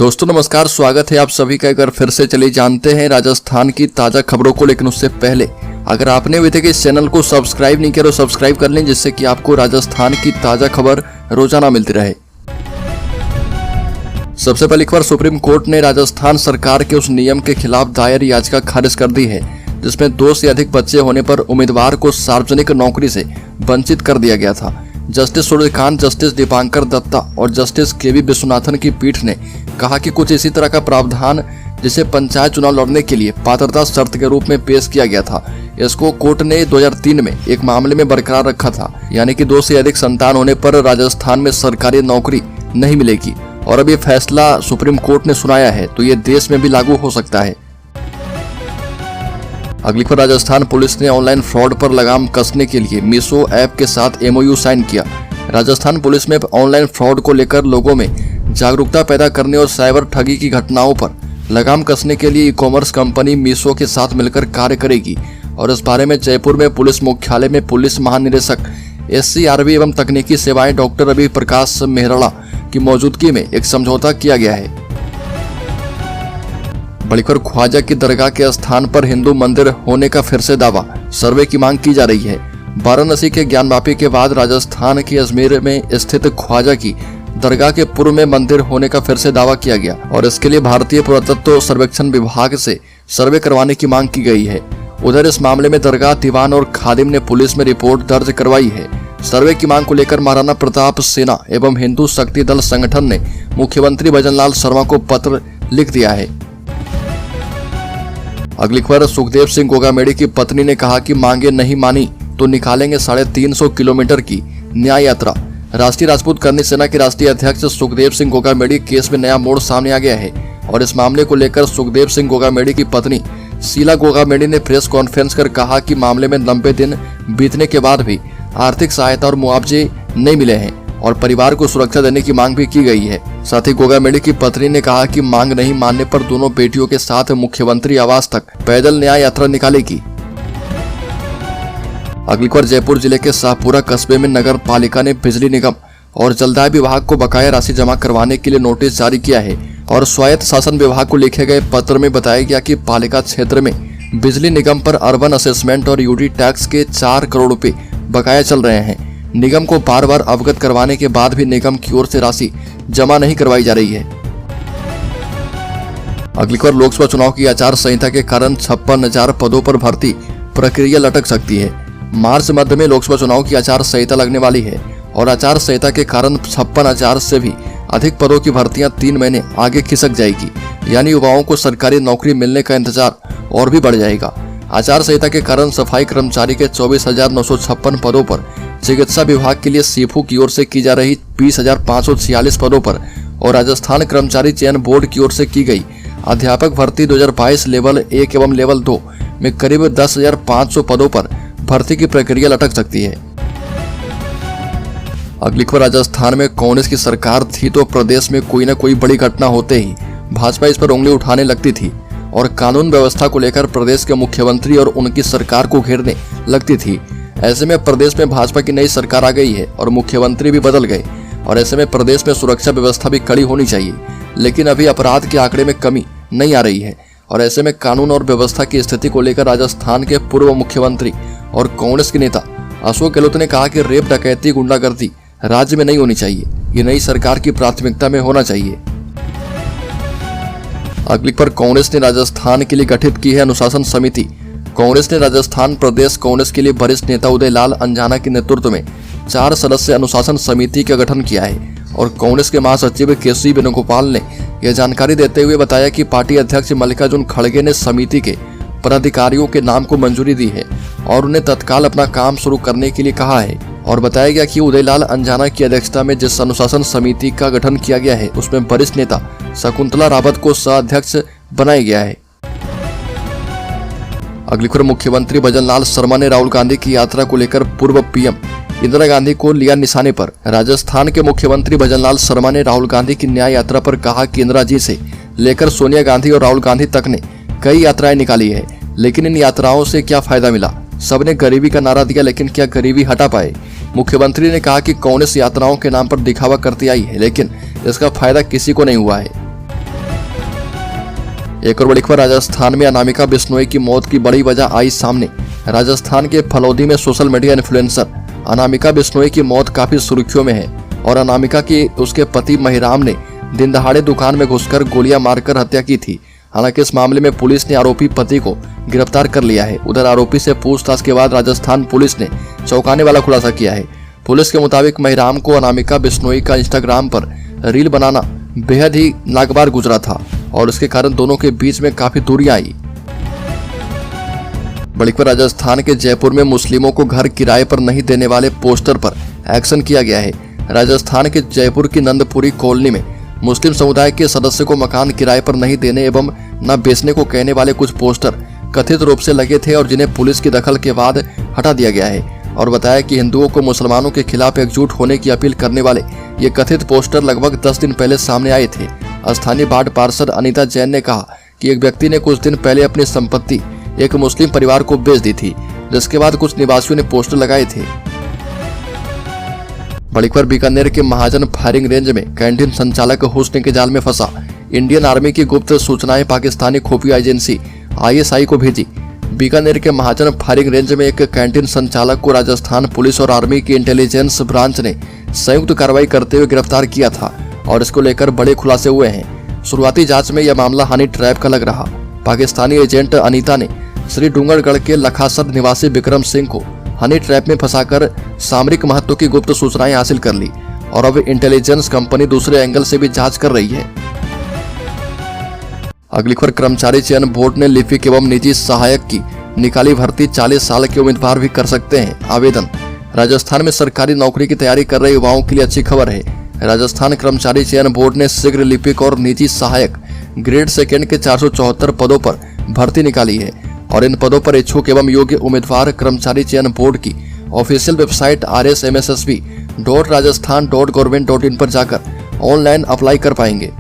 दोस्तों नमस्कार, स्वागत है आप सभी का। एक बार फिर से चलिए जानते हैं राजस्थान की ताज़ा खबरों को। लेकिन उससे पहले अगर आपने अभी तक इस चैनल को सब्सक्राइब नहीं किया तो सब्सक्राइब कर लें, जिससे कि आपको राजस्थान की ताज़ा खबर रोजाना मिलती रहे। सबसे पहली खबर, सुप्रीम कोर्ट ने राजस्थान सरकार के उस नियम के खिलाफ दायर याचिका खारिज कर दी है जिसमें 2 से अधिक बच्चे होने पर उम्मीदवार को सार्वजनिक नौकरी से वंचित कर दिया गया था। जस्टिस सूर्यकांत, जस्टिस दीपांकर दत्ता और जस्टिस केवी विश्वनाथन की पीठ ने कहा कि कुछ इसी तरह का प्रावधान जिसे पंचायत चुनाव लड़ने के लिए पात्रता शर्त के रूप में पेश किया गया था, इसको कोर्ट ने 2003 में एक मामले में बरकरार रखा था। यानी कि 2 से अधिक संतान होने पर राजस्थान में सरकारी नौकरी नहीं मिलेगी। और अब ये फैसला सुप्रीम कोर्ट ने सुनाया है तो ये देश में भी लागू हो सकता है। अगली खबर, राजस्थान पुलिस ने ऑनलाइन फ्रॉड पर लगाम कसने के लिए मीशो ऐप के साथ MOU साइन किया। राजस्थान पुलिस में ऑनलाइन फ्रॉड को लेकर लोगों में जागरूकता पैदा करने और साइबर ठगी की घटनाओं पर लगाम कसने के लिए ई-कॉमर्स कंपनी मीशो के साथ मिलकर कार्य करेगी। और इस बारे में जयपुर में पुलिस मुख्यालय में पुलिस महानिदेशक SCRB एवं तकनीकी सेवाएं डॉक्टर अभी प्रकाश मेहरड़ा की मौजूदगी में एक समझौता किया गया है। बड़ी खबर, ख्वाजा की दरगाह के स्थान पर हिंदू मंदिर होने का फिर से दावा, सर्वे की मांग की जा रही है। वाराणसी के ज्ञानवापी के बाद राजस्थान के अजमेर में स्थित ख्वाजा की दरगाह के पूर्व में मंदिर होने का फिर से दावा किया गया और इसके लिए भारतीय पुरातत्व सर्वेक्षण विभाग से सर्वे करवाने की मांग की गई है। उधर इस मामले में दरगाह दीवान और खादिम ने पुलिस में रिपोर्ट दर्ज करवाई है। सर्वे की मांग को लेकर महाराणा प्रताप सेना एवं हिंदू शक्ति दल संगठन ने मुख्यमंत्री भजनलाल शर्मा को पत्र लिख दिया है। अगली खबर, सुखदेव सिंह गोगामेड़ी की पत्नी ने कहा कि मांगे नहीं मानी तो निकालेंगे 350 किलोमीटर की न्याय यात्रा। राष्ट्रीय राजपूत करनी सेना के राष्ट्रीय अध्यक्ष सुखदेव सिंह गोगामेड़ी केस में नया मोड़ सामने आ गया है और इस मामले को लेकर सुखदेव सिंह गोगामेड़ी की पत्नी शीला गोगामेड़ी ने प्रेस कॉन्फ्रेंस कर कहा कि मामले में 90 दिन बीतने के बाद भी आर्थिक सहायता और मुआवजे नहीं मिले हैं और परिवार को सुरक्षा देने की मांग भी की गई है। साथ ही गोगामेड़ी की पत्नी ने कहा कि मांग नहीं मानने पर दोनों बेटियों के साथ मुख्यमंत्री आवास तक पैदल न्याय यात्रा निकालेगी। अगली खबर, जयपुर जिले के शाहपुरा कस्बे में नगर पालिका ने बिजली निगम और जलदाय विभाग को बकाया राशि जमा करवाने के लिए नोटिस जारी किया है। और स्वायत्त शासन विभाग को लिखे गए पत्र में बताया गया कि पालिका क्षेत्र में बिजली निगम पर अर्बन असेसमेंट और यूडी टैक्स के 4 करोड़ रुपए बकाया चल रहे हैं। निगम को बार बार अवगत करवाने के बाद भी निगम की ओर से राशि जमा नहीं करवाई जा रही है। अगली खबर, लोकसभा चुनाव की आचार संहिता के कारण 56,000 पदों पर भर्ती प्रक्रिया लटक सकती है। मार्च मध्य में लोकसभा चुनाव की आचार संहिता लगने वाली है और आचार संहिता के कारण 56,000 से भी अधिक पदों की भर्तियां 3 महीने आगे खिसक जाएगी। यानी युवाओं को सरकारी नौकरी मिलने का इंतजार और भी बढ़ जाएगा। आचार संहिता के कारण सफाई कर्मचारी के 24,956 पदों पर, चिकित्सा विभाग के लिए सीफू की ओर से की जा रही 20,546 पदों पर और राजस्थान कर्मचारी चयन बोर्ड की ओर से की गई अध्यापक भर्ती 2022 लेवल 1 एवं लेवल 2 में करीब 10,500 पदों पर भर्ती की प्रक्रिया लटक सकती है। अगली खबर, राजस्थान में कांग्रेस की सरकार थी तो प्रदेश में कोई न कोई बड़ी घटना होते ही भाजपा इस पर उंगली उठाने लगती थी और कानून व्यवस्था को लेकर प्रदेश के मुख्यमंत्री और उनकी सरकार को घेरने लगती थी। ऐसे में प्रदेश में भाजपा की नई सरकार आ गई है और मुख्यमंत्री भी बदल गए और ऐसे में प्रदेश में सुरक्षा व्यवस्था भी कड़ी होनी चाहिए। लेकिन अभी अपराध के आंकड़े में कमी नहीं आ रही है और ऐसे में कानून और व्यवस्था की स्थिति को लेकर राजस्थान के पूर्व मुख्यमंत्री और कांग्रेस के नेता अशोक गहलोत ने कहा कि रेप, डकैती, गुंडागर्दी राज्य में नहीं होनी चाहिए। ये नई सरकार की प्राथमिकता में होना चाहिए। अगली पर, कांग्रेस ने राजस्थान के लिए गठित की है अनुशासन समिति। कांग्रेस ने राजस्थान प्रदेश कांग्रेस के लिए वरिष्ठ नेता उदयलाल अंजना के नेतृत्व में 4 सदस्यीय अनुशासन समिति का गठन किया है और कांग्रेस के महासचिव केसी वेणुगोपाल ने यह जानकारी देते हुए बताया कि पार्टी अध्यक्ष मल्लिकार्जुन खड़गे ने समिति के पदाधिकारियों के नाम को मंजूरी दी है और उन्हें तत्काल अपना काम शुरू करने के लिए कहा है। और बताया गया कि उदयलाल अंजना की अध्यक्षता में जिस अनुशासन समिति का गठन किया गया है उसमें वरिष्ठ नेता शकुंतला रावत को सह-अध्यक्ष बनाया गया है। अगली खबर, मुख्यमंत्री भजनलाल शर्मा ने राहुल गांधी की यात्रा को लेकर पूर्व PM इंदिरा गांधी को लिया निशाने पर। राजस्थान के मुख्यमंत्री भजनलाल शर्मा ने राहुल गांधी की न्याय यात्रा पर कहा कि इंदिरा जी से लेकर सोनिया गांधी और राहुल गांधी तक ने कई यात्राएं निकाली है, लेकिन इन यात्राओं से क्या फायदा मिला? सबने गरीबी का नारा दिया, लेकिन क्या गरीबी हटा पाए? मुख्यमंत्री ने कहा कि कांग्रेस यात्राओं के नाम पर दिखावा करती आई है, लेकिन इसका फायदा किसी को नहीं हुआ है। एक और बड़ी खबर, राजस्थान में अनामिका बिश्नोई की मौत की बड़ी वजह आई सामने। राजस्थान के फलौदी में social media influencer Anamika Bishnoi की मौत काफी सुर्खियों में है और अनामिका की उसके पति महिराम ने दिन दहाड़े दुकान में घुसकर गोलियां मारकर हत्या की थी। हालांकि इस मामले में पुलिस ने आरोपी पति को गिरफ्तार कर लिया है। उधर आरोपी से पूछताछ के बाद राजस्थान पुलिस ने चौंकाने वाला खुलासा किया है। पुलिस के मुताबिक महिराम को अनामिका बिश्नोई का इंस्टाग्राम पर रील बनाना बेहद ही नागवार गुजरा था और इसके कारण दोनों के बीच में काफी दूरियां आई। बड़ी खबर, राजस्थान के जयपुर में मुस्लिमों को घर किराए पर नहीं देने वाले पोस्टर पर एक्शन किया गया है। राजस्थान के जयपुर की नंदपुरी कॉलोनी में मुस्लिम समुदाय के सदस्य को मकान किराए पर नहीं देने एवं न बेचने को कहने वाले कुछ पोस्टर कथित रूप से लगे थे और जिन्हें पुलिस की दखल के बाद हटा दिया गया है और बताया कि हिंदुओं को मुसलमानों के खिलाफ एकजुट होने की अपील करने वाले ये कथित पोस्टर लगभग 10 दिन पहले सामने आए थे। स्थानीय वार्ड पार्षद अनीता जैन ने कहा कि एक व्यक्ति ने कुछ दिन पहले अपनी संपत्ति एक मुस्लिम परिवार को बेच दी थी, जिसके बाद कुछ निवासियों ने पोस्टर लगाए थे। बड़ी खबर, बीकानेर के महाजन फायरिंग रेंज में कैंटीन संचालक हुस्न के जाल में फंसा। इंडियन आर्मी की गुप्त सूचनाएं पाकिस्तानी खुफिया एजेंसी ISI को भेजी। बीकानेर के महाजन फायरिंग रेंज में एक कैंटीन संचालक को राजस्थान पुलिस और आर्मी की इंटेलिजेंस ब्रांच ने संयुक्त कार्रवाई करते हुए गिरफ्तार किया था और इसको लेकर बड़े खुलासे हुए हैं। शुरुआती जांच में यह मामला हनी ट्रैप का लग रहा। पाकिस्तानी एजेंट अनीता ने श्री डूंगरगढ़ के लखासर निवासी विक्रम सिंह को हनी ट्रैप में फंसाकर सामरिक महत्व की गुप्त सूचनाएं हासिल कर ली और अब इंटेलिजेंस कंपनी दूसरे एंगल से भी जांच कर रही है। अगली खबर, कर्मचारी चयन बोर्ड ने लिपिक एवं निजी सहायक की निकाली भर्ती। 40 साल के उम्मीदवार भी कर सकते हैं आवेदन। राजस्थान में सरकारी नौकरी की तैयारी कर रहे युवाओं के लिए अच्छी खबर है। राजस्थान कर्मचारी चयन बोर्ड ने शीघ्र लिपिक और निजी सहायक ग्रेड सेकेंड के 474 पदों पर भर्ती निकाली है और इन पदों पर इच्छुक एवं योग्य उम्मीदवार कर्मचारी चयन बोर्ड की ऑफिशियल वेबसाइट rsmssb.rajasthan.government.in पर जाकर ऑनलाइन अप्लाई कर पाएंगे।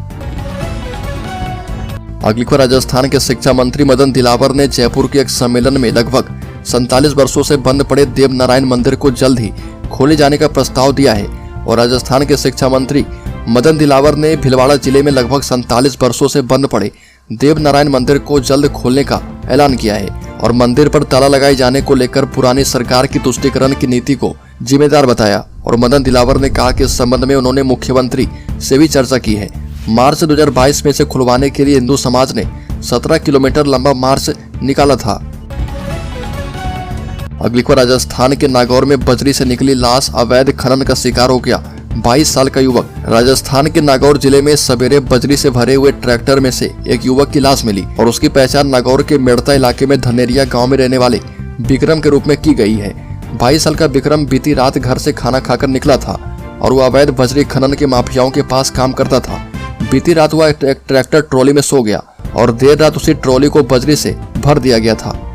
अगली खबर, राजस्थान के शिक्षा मंत्री मदन दिलावर ने जयपुर के एक सम्मेलन में लगभग 47 वर्षों से बंद पड़े देव नारायण मंदिर को जल्द ही खोले जाने का प्रस्ताव दिया है और राजस्थान के शिक्षा मंत्री मदन दिलावर ने भीलवाड़ा जिले में लगभग 47 वर्षों से बंद पड़े देव नारायण मंदिर को जल्द खोलने का ऐलान किया है और मंदिर पर ताला लगाए जाने को लेकर पुरानी सरकार की तुष्टीकरण की नीति को जिम्मेदार बताया। और मदन दिलावर ने कहा कि इस संबंध में उन्होंने मुख्यमंत्री से भी चर्चा की है। मार्च 2022 में इसे खुलवाने के लिए हिंदू समाज ने 17 किलोमीटर लंबा मार्च निकाला था। अगली खबर, राजस्थान के नागौर में बजरी से निकली लाश अवैध खनन का शिकार हो गया 22 साल का युवक। राजस्थान के नागौर जिले में सवेरे बजरी से भरे हुए ट्रैक्टर में से एक युवक की लाश मिली और उसकी पहचान नागौर के मेड़ता इलाके में धनेरिया गांव में रहने वाले विक्रम के रूप में की गई है। 22 साल का विक्रम बीती रात घर से खाना खाकर निकला था और वह अवैध बजरी खनन के माफियाओं के पास काम करता था। बीती रात वह एक ट्रैक्टर ट्रॉली में सो गया और देर रात उसी ट्रॉली को बजरी से भर दिया गया था।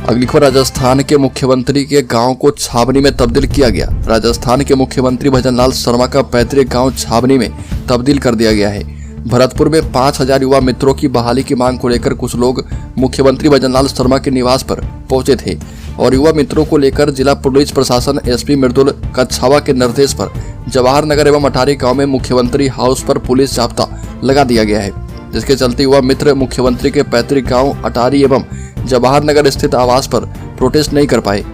अगली खबर, राजस्थान के मुख्यमंत्री के गांव को छावनी में तब्दील किया गया। राजस्थान के मुख्यमंत्री भजनलाल शर्मा का पैतृक गांव छावनी में तब्दील कर दिया गया है। भरतपुर में 5000 युवा मित्रों की बहाली की मांग को लेकर कुछ लोग मुख्यमंत्री भजनलाल शर्मा के निवास पर पहुंचे थे और युवा मित्रों को लेकर जिला पुलिस प्रशासन SP मृदुल कच्छावा के निर्देश पर जवाहर नगर एवं अटारी गाँव में मुख्यमंत्री हाउस पर पुलिस जाब्ता लगा दिया गया है, जिसके चलते युवा मित्र मुख्यमंत्री के पैतृक गाँव अटारी एवं जवाहर नगर स्थित आवास पर प्रोटेस्ट नहीं कर पाए।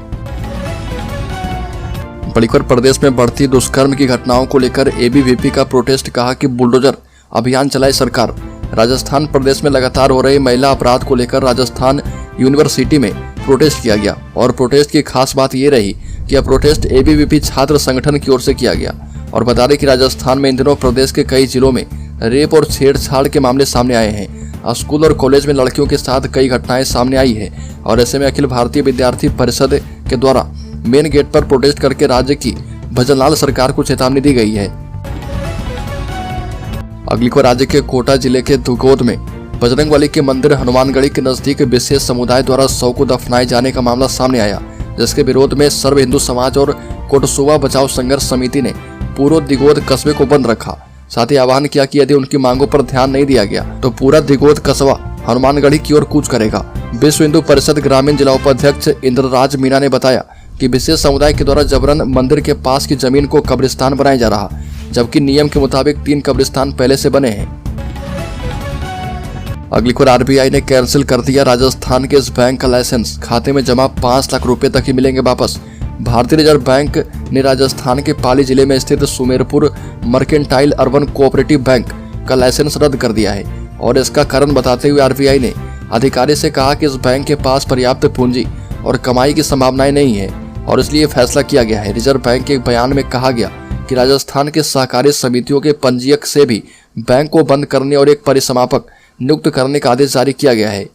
बड़ी खबर, प्रदेश में बढ़ती दुष्कर्म की घटनाओं को लेकर ABVP का प्रोटेस्ट, कहा कि बुलडोजर अभियान चलाए सरकार। राजस्थान प्रदेश में लगातार हो रहे महिला अपराध को लेकर राजस्थान यूनिवर्सिटी में प्रोटेस्ट किया गया और प्रोटेस्ट की खास बात ये रही कि यह प्रोटेस्ट ABVP छात्र संगठन की ओर से किया गया। और बता दें कि राजस्थान में इन दिनों प्रदेश के कई जिलों में रेप और छेड़छाड़ के मामले सामने आए हैं। स्कूल और कॉलेज में लड़कियों के साथ कई घटनाएं सामने आई है और ऐसे में अखिल भारतीय विद्यार्थी परिषद के द्वारा मेन गेट पर प्रोटेस्ट करके राज्य की भजनलाल सरकार को चेतावनी दी गई है। अगली को, राज्य के कोटा जिले के दुगोद में बजरंगबली के मंदिर हनुमानगढ़ी के नजदीक विशेष समुदाय द्वारा शव को दफनाए जाने का मामला सामने आया, जिसके विरोध में सर्व हिंदू समाज और कोटसुवा बचाव संघर्ष समिति ने पूरा दिगोद कस्बे को बंद रखा। साथ ही आह्वान किया कि यदि उनकी मांगों पर ध्यान नहीं दिया गया तो पूरा दिगोद कस्बा हनुमानगढ़ी की ओर कूच करेगा। विश्व हिंदू परिषद ग्रामीण जिला उपाध्यक्ष इंद्रराज मीणा ने बताया कि विशेष समुदाय के द्वारा जबरन मंदिर के पास की जमीन को कब्रिस्तान बनाया जा रहा, जबकि नियम के मुताबिक 3 कब्रिस्तान पहले से बने हैं। अगली खबर, आरबीआई ने कैंसिल कर दिया राजस्थान के इस बैंक का लाइसेंस, खाते में जमा 5 लाख रुपए तक ही मिलेंगे वापस। भारतीय रिजर्व बैंक ने राजस्थान के पाली जिले में स्थित Sumerpur mercantile urban cooperative bank का लाइसेंस रद्द कर दिया है और इसका कारण बताते हुए आरबीआई ने अधिकारी से कहा कि इस बैंक के पास पर्याप्त पूंजी और कमाई की संभावनाएं नहीं है और इसलिए फैसला किया गया है। रिजर्व बैंक के एक बयान में कहा गया कि राजस्थान के सहकारी समितियों के पंजीयक से भी बैंक को बंद करने और एक परिसमापक नियुक्त करने का आदेश जारी किया गया है।